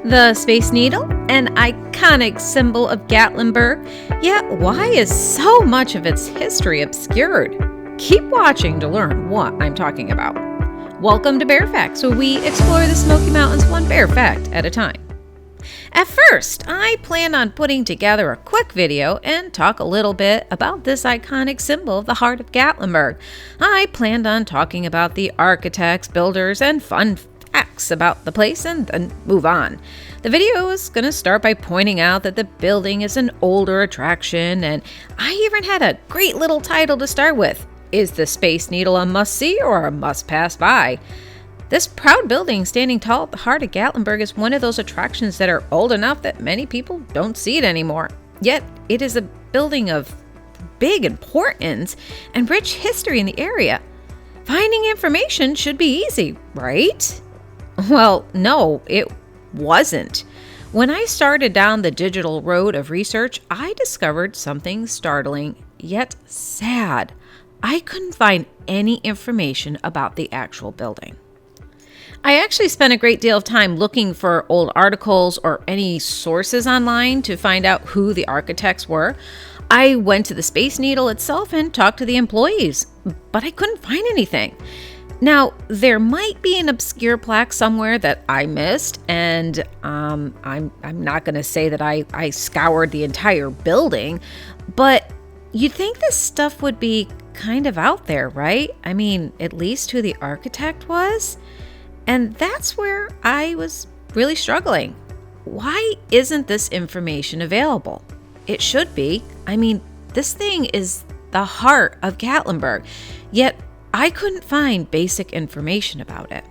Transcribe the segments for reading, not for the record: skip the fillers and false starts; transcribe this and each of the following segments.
The Space Needle, an iconic symbol of Gatlinburg, yet why is so much of its history obscured? Keep watching to learn what I'm talking about. Welcome to Bear Facts, where we explore the Smoky Mountains one bear fact at a time. At first, I planned on putting together a quick video and talk a little bit about this iconic symbol of the Heart of Gatlinburg. I planned on talking about the architects, builders, and fun facts about the place and then move on. The video is going to start by pointing out that the building is an older attraction, and I even had a great little title to start with. Is the Space Needle a must-see or a must-pass by? This proud building standing tall at the heart of Gatlinburg is one of those attractions that are old enough that many people don't see it anymore. Yet, it is a building of big importance and rich history in the area. Finding information should be easy, right? Well, no, it wasn't. When I started down the digital road of research, I discovered something startling yet sad. I couldn't find any information about the actual building. I actually spent a great deal of time looking for old articles or any sources online to find out who the architects were. I went to the Space Needle itself and talked to the employees, but I couldn't find anything. Now, there might be an obscure plaque somewhere that I missed, and I'm not going to say that I scoured the entire building, but you'd think this stuff would be kind of out there, right? I mean, at least who the architect was. And that's where I was really struggling. Why isn't this information available? It should be. I mean, this thing is the heart of Gatlinburg, yet I couldn't find basic information about it.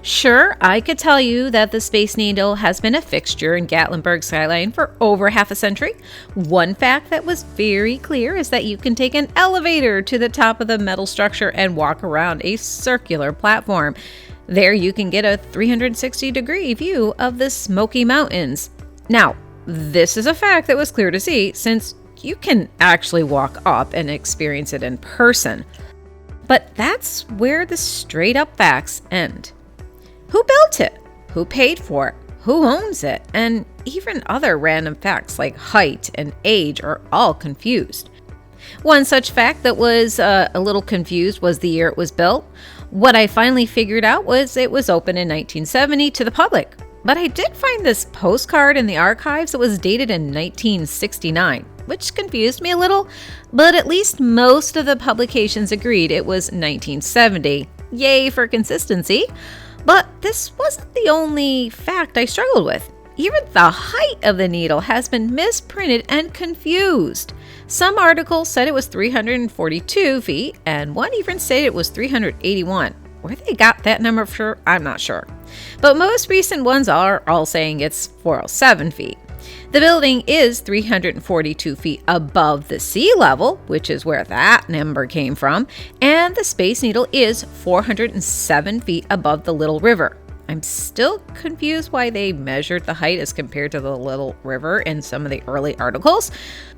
Sure, I could tell you that the Space Needle has been a fixture in Gatlinburg skyline for over half a century. One fact that was very clear is that you can take an elevator to the top of the metal structure and walk around a circular platform. There you can get a 360-degree view of the Smoky Mountains. Now, this is a fact that was clear to see since you can actually walk up and experience it in person. But that's where the straight-up facts end. Who built it? Who paid for it? Who owns it? And even other random facts like height and age are all confused. One such fact that was a little confused was the year it was built. What I finally figured out was it was open in 1970 to the public. But I did find this postcard in the archives that was dated in 1969, which confused me a little, but at least most of the publications agreed it was 1970. Yay for consistency. But this wasn't the only fact I struggled with. Even the height of the needle has been misprinted and confused. Some articles said it was 342 feet, and one even said it was 381. Where they got that number from, I'm not sure. But most recent ones are all saying it's 407 feet. The building is 342 feet above the sea level, which is where that number came from, and the Space Needle is 407 feet above the Little River. I'm still confused why they measured the height as compared to the Little River in some of the early articles.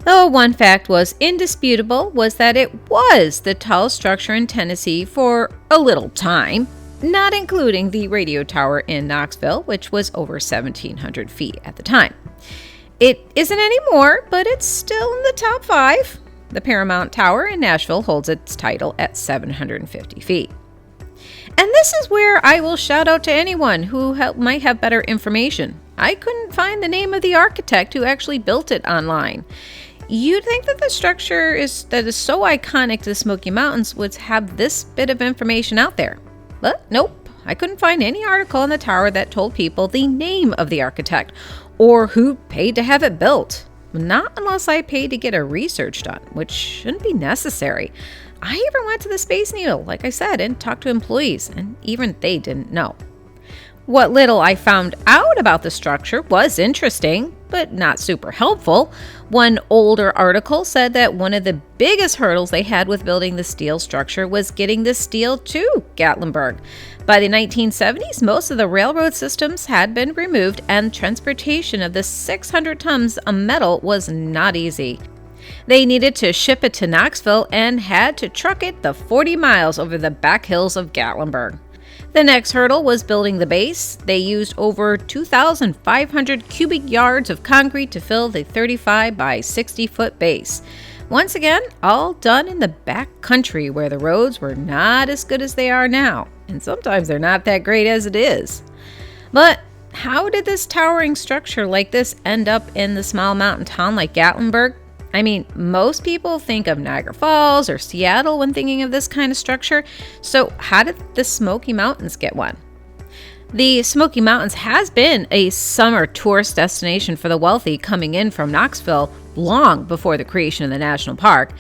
Though one fact was indisputable was that it was the tallest structure in Tennessee for a little time, not including the radio tower in Knoxville, which was over 1,700 feet at the time. It isn't anymore, but it's still in the top 5. The Paramount Tower in Nashville holds its title at 750 feet. And this is where I will shout out to anyone who might have better information. I couldn't find the name of the architect who actually built it online. You'd think that the structure that is so iconic to the Smoky Mountains would have this bit of information out there. But nope, I couldn't find any article on the tower that told people the name of the architect or who paid to have it built. Not unless I paid to get a research done, which shouldn't be necessary. I even went to the Space Needle, like I said, and talked to employees, and even they didn't know. What little I found out about the structure was interesting, but not super helpful. One older article said that one of the biggest hurdles they had with building the steel structure was getting the steel to Gatlinburg. By the 1970s, most of the railroad systems had been removed, and transportation of the 600 tons of metal was not easy. They needed to ship it to Knoxville and had to truck it the 40 miles over the back hills of Gatlinburg. The next hurdle was building the base. They used over 2,500 cubic yards of concrete to fill the 35 by 60-foot base. Once again, all done in the back country where the roads were not as good as they are now, and sometimes they're not that great as it is. But how did this towering structure like this end up in the small mountain town like Gatlinburg? I mean, most people think of Niagara Falls or Seattle when thinking of this kind of structure, so how did the Smoky Mountains get one? The Smoky Mountains has been a summer tourist destination for the wealthy coming in from Knoxville long before the creation of the national park.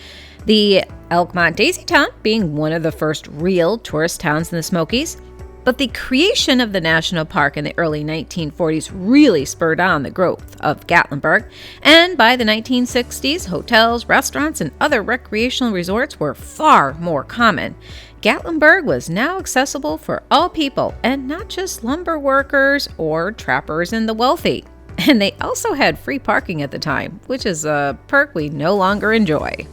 The Elkmont-Daisy Town being one of the first real tourist towns in the Smokies. But the creation of the national park in the early 1940s really spurred on the growth of Gatlinburg, and by the 1960s, hotels, restaurants, and other recreational resorts were far more common. Gatlinburg was now accessible for all people, and not just lumber workers or trappers and the wealthy. And they also had free parking at the time, which is a perk we no longer enjoy.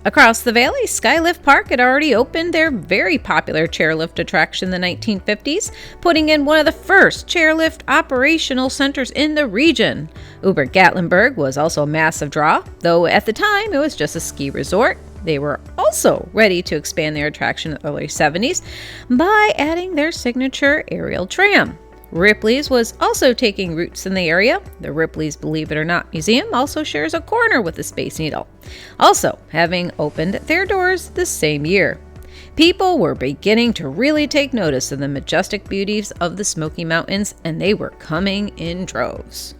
Across the valley, Skylift Park had already opened their very popular chairlift attraction in the 1950s, putting in one of the first chairlift operational centers in the region. Uber Gatlinburg was also a massive draw, though at the time it was just a ski resort. They were also ready to expand their attraction in the early 70s by adding their signature aerial tram. Ripley's was also taking roots in the area. The Ripley's Believe It or Not Museum also shares a corner with the Space Needle, also having opened their doors the same year. People were beginning to really take notice of the majestic beauties of the Smoky Mountains, and they were coming in droves.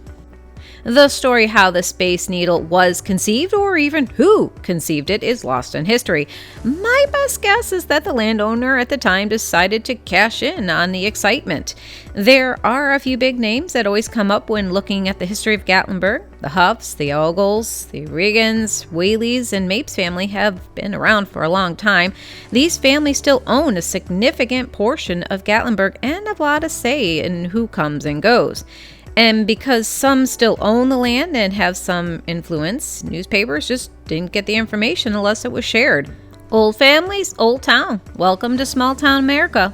The story how the Space Needle was conceived, or even who conceived it, is lost in history. My best guess is that the landowner at the time decided to cash in on the excitement. There are a few big names that always come up when looking at the history of Gatlinburg. The Huffs, the Ogles, the Regans, Whaleys, and Mapes family have been around for a long time. These families still own a significant portion of Gatlinburg and have a lot to say in who comes and goes. And because some still own the land and have some influence, newspapers just didn't get the information unless it was shared. Old families, old town. Welcome to small town America.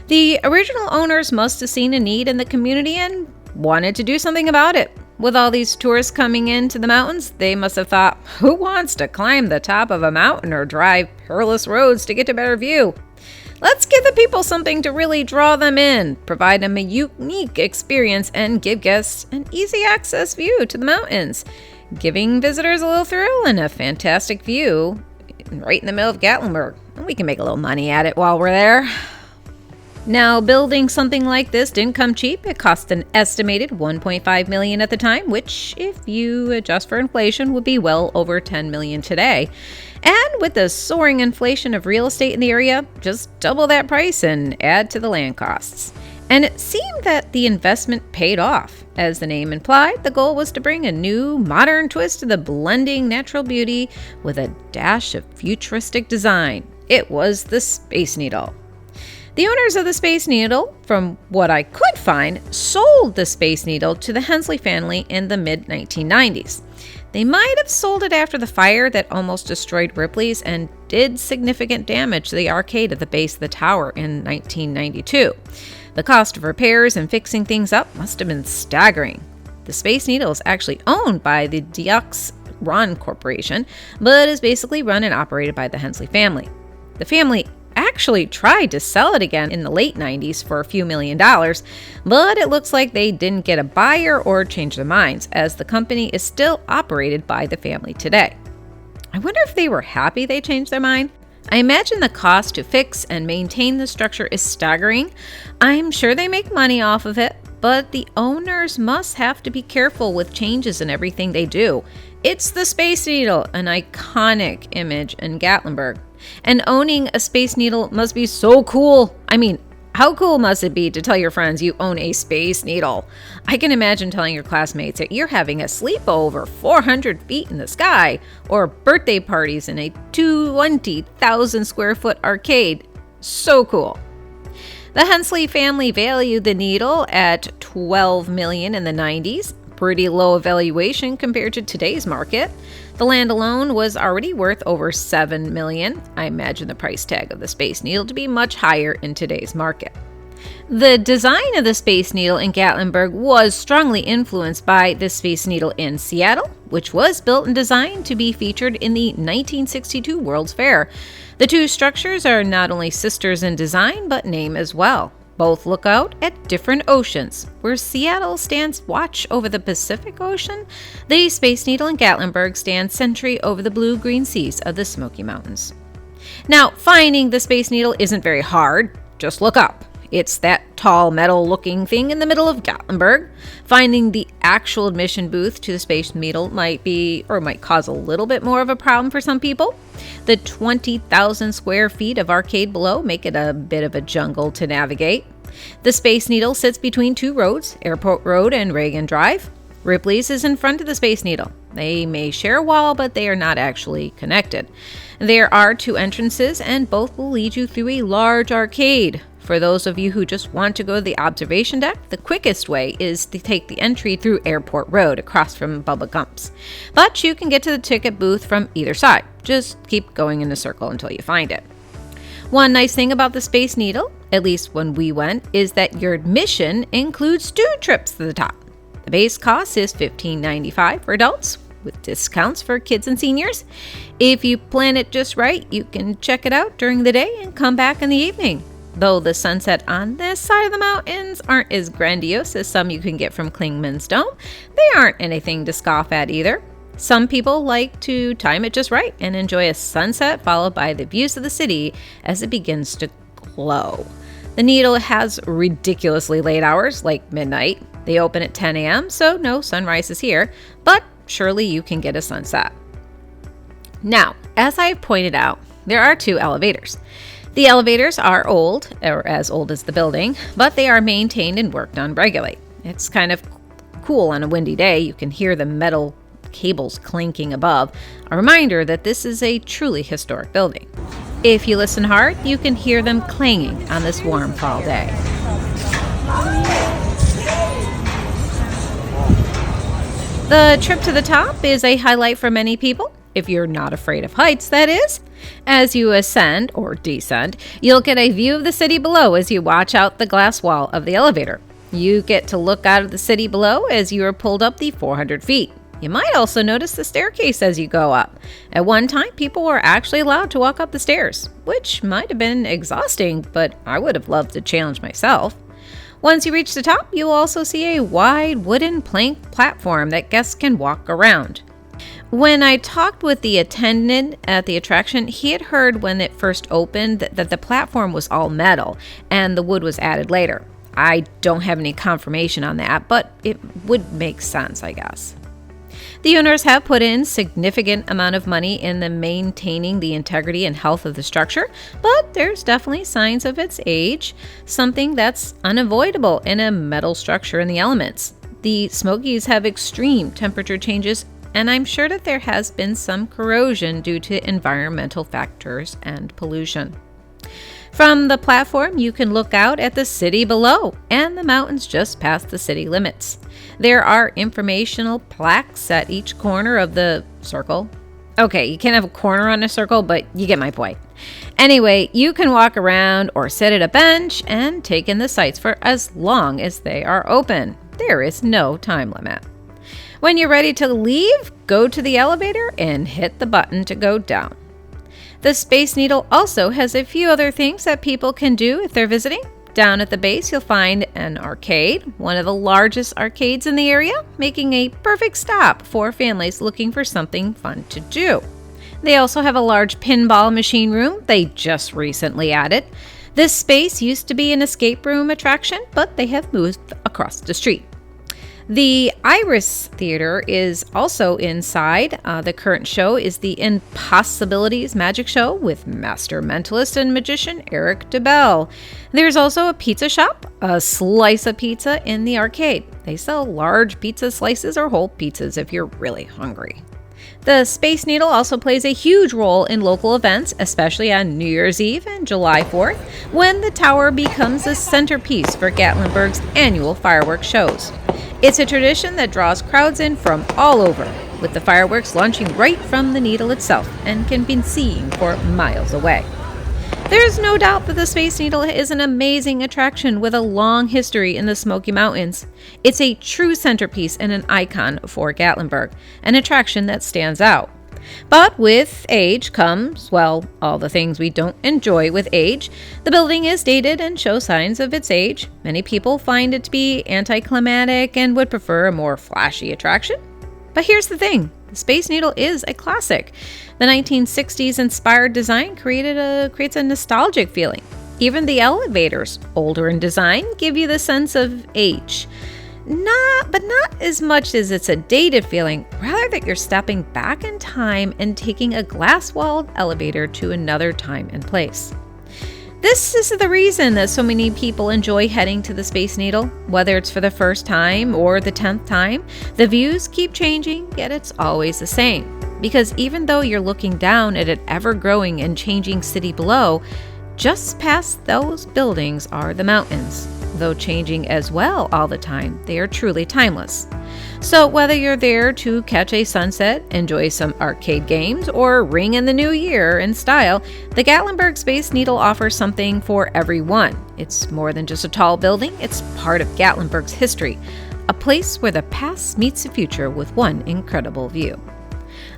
The original owners must have seen a need in the community and wanted to do something about it. With all these tourists coming into the mountains, they must have thought, who wants to climb the top of a mountain or drive perilous roads to get a better view? Let's give the people something to really draw them in, provide them a unique experience, and give guests an easy access view to the mountains, giving visitors a little thrill and a fantastic view right in the middle of Gatlinburg. And we can make a little money at it while we're there. Now, building something like this didn't come cheap. It cost an estimated $1.5 million at the time, which, if you adjust for inflation, would be well over $10 million today. And with the soaring inflation of real estate in the area, just double that price and add to the land costs. And it seemed that the investment paid off. As the name implied, the goal was to bring a new, modern twist to the blending natural beauty with a dash of futuristic design. It was the Space Needle. The owners of the Space Needle, from what I could find, sold the Space Needle to the Hensley family in the mid-1990s. They might have sold it after the fire that almost destroyed Ripley's and did significant damage to the arcade at the base of the tower in 1992. The cost of repairs and fixing things up must have been staggering. The Space Needle is actually owned by the Deux Run Corporation, but is basically run and operated by the Hensley family. The family actually tried to sell it again in the late 90s for a few $1,000,000, but it looks like they didn't get a buyer or change their minds, as the company is still operated by the family today. I wonder if they were happy they changed their mind. I imagine the cost to fix and maintain the structure is staggering. I'm sure they make money off of it, but the owners must have to be careful with changes in everything they do. It's the Space Needle, an iconic image in Gatlinburg. And owning a Space Needle must be so cool. I mean, how cool must it be to tell your friends you own a Space Needle? I can imagine telling your classmates that you're having a sleepover 400 feet in the sky, or birthday parties in a 20,000 square foot arcade. So cool. The Hensley family valued the Needle at $12 million in the 90s, pretty low valuation compared to today's market. The land alone was already worth over $7 million. I imagine the price tag of the Space Needle to be much higher in today's market. The design of the Space Needle in Gatlinburg was strongly influenced by the Space Needle in Seattle, which was built and designed to be featured in the 1962 World's Fair. The two structures are not only sisters in design, but name as well. Both look out at different oceans. Where Seattle stands watch over the Pacific Ocean, the Space Needle in Gatlinburg stands sentry over the blue-green seas of the Smoky Mountains. Now, finding the Space Needle isn't very hard. Just look up. It's that tall metal-looking thing in the middle of Gatlinburg. Finding the actual admission booth to the Space Needle might cause a little bit more of a problem for some people. The 20,000 square feet of arcade below make it a bit of a jungle to navigate. The Space Needle sits between two roads, Airport Road and Reagan Drive. Ripley's is in front of the Space Needle. They may share a wall, but they are not actually connected. There are two entrances, and both will lead you through a large arcade. For those of you who just want to go to the observation deck, the quickest way is to take the entry through Airport Road across from Bubba Gump's. But you can get to the ticket booth from either side. Just keep going in a circle until you find it. One nice thing about the Space Needle, at least when we went, is that your admission includes 2 trips to the top. The base cost is $15.95 for adults, with discounts for kids and seniors. If you plan it just right, you can check it out during the day and come back in the evening. Though the sunset on this side of the mountains aren't as grandiose as some you can get from Clingman's Dome, they aren't anything to scoff at either. Some people like to time it just right and enjoy a sunset followed by the views of the city as it begins to glow. The Needle has ridiculously late hours, like midnight. They open at 10 a.m., so no sunrises here, but surely you can get a sunset. Now, as I've pointed out, there are 2 elevators. The elevators are old, or as old as the building, but they are maintained and worked on regularly. It's kind of cool on a windy day. You can hear the metal cables clinking above, a reminder that this is a truly historic building. If you listen hard, you can hear them clanging on this warm fall day. The trip to the top is a highlight for many people. If you're not afraid of heights, that is. As you ascend or descend, you'll get a view of the city below as you watch out the glass wall of the elevator. You get to look out of the city below as you are pulled up the 400 feet. You might also notice the staircase as you go up. At one time, people were actually allowed to walk up the stairs, which might have been exhausting, but I would have loved to challenge myself. Once you reach the top, you'll also see a wide wooden plank platform that guests can walk around. When I talked with the attendant at the attraction, he had heard when it first opened that the platform was all metal and the wood was added later. I don't have any confirmation on that, but it would make sense, I guess. The owners have put in significant amount of money in maintaining the integrity and health of the structure, but there's definitely signs of its age, something that's unavoidable in a metal structure in the elements. The Smokies have extreme temperature changes, and I'm sure that there has been some corrosion due to environmental factors and pollution. From the platform, you can look out at the city below and the mountains just past the city limits. There are informational plaques at each corner of the circle. Okay, you can't have a corner on a circle, but you get my point. Anyway, you can walk around or sit at a bench and take in the sights for as long as they are open. There is no time limit. When you're ready to leave, go to the elevator and hit the button to go down. The Space Needle also has a few other things that people can do if they're visiting. Down at the base, you'll find an arcade, one of the largest arcades in the area, making a perfect stop for families looking for something fun to do. They also have a large pinball machine room they just recently added. This space used to be an escape room attraction, but they have moved across the street. The Iris Theater is also inside. The current show is the Impossibilities Magic Show with master mentalist and magician Eric DeBell. There's also a pizza shop, a slice of pizza in the arcade. They sell large pizza slices or whole pizzas if you're really hungry. The Space Needle also plays a huge role in local events, especially on New Year's Eve and July 4th, when the tower becomes the centerpiece for Gatlinburg's annual fireworks shows. It's a tradition that draws crowds in from all over, with the fireworks launching right from the needle itself and can be seen for miles away. There's no doubt that the Space Needle is an amazing attraction with a long history in the Smoky Mountains. It's a true centerpiece and an icon for Gatlinburg, an attraction that stands out. But with age comes, well, all the things we don't enjoy with age. The building is dated and shows signs of its age. Many people find it to be anticlimactic and would prefer a more flashy attraction. But here's the thing. The Space Needle is a classic. The 1960s inspired design creates a nostalgic feeling. Even the elevators, older in design, give you the sense of age. Not as much as it's a dated feeling, rather that you're stepping back in time and taking a glass-walled elevator to another time and place. This is the reason that so many people enjoy heading to the Space Needle. Whether it's for the first time or the 10th time, the views keep changing, yet it's always the same. Because even though you're looking down at an ever-growing and changing city below, just past those buildings are the mountains. Though changing as well all the time, they are truly timeless. So whether you're there to catch a sunset, enjoy some arcade games, or ring in the new year in style, the Gatlinburg Space Needle offers something for everyone. It's more than just a tall building, it's part of Gatlinburg's history, a place where the past meets the future with one incredible view.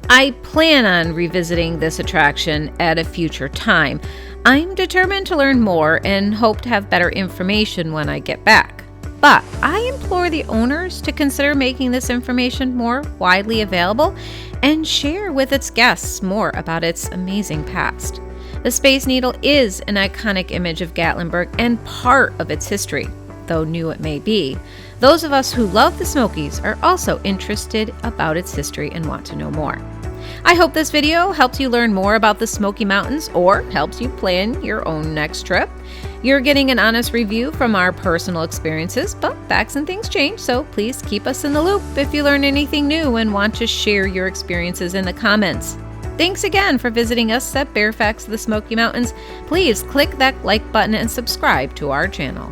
I plan on revisiting this attraction at a future time. I'm determined to learn more and hope to have better information when I get back. But I implore the owners to consider making this information more widely available and share with its guests more about its amazing past. The Space Needle is an iconic image of Gatlinburg and part of its history, though new it may be. Those of us who love the Smokies are also interested about its history and want to know more. I hope this video helps you learn more about the Smoky Mountains or helps you plan your own next trip. You're getting an honest review from our personal experiences, but facts and things change, so please keep us in the loop if you learn anything new and want to share your experiences in the comments. Thanks again for visiting us at Bare Facts of the Smoky Mountains. Please click that like button and subscribe to our channel.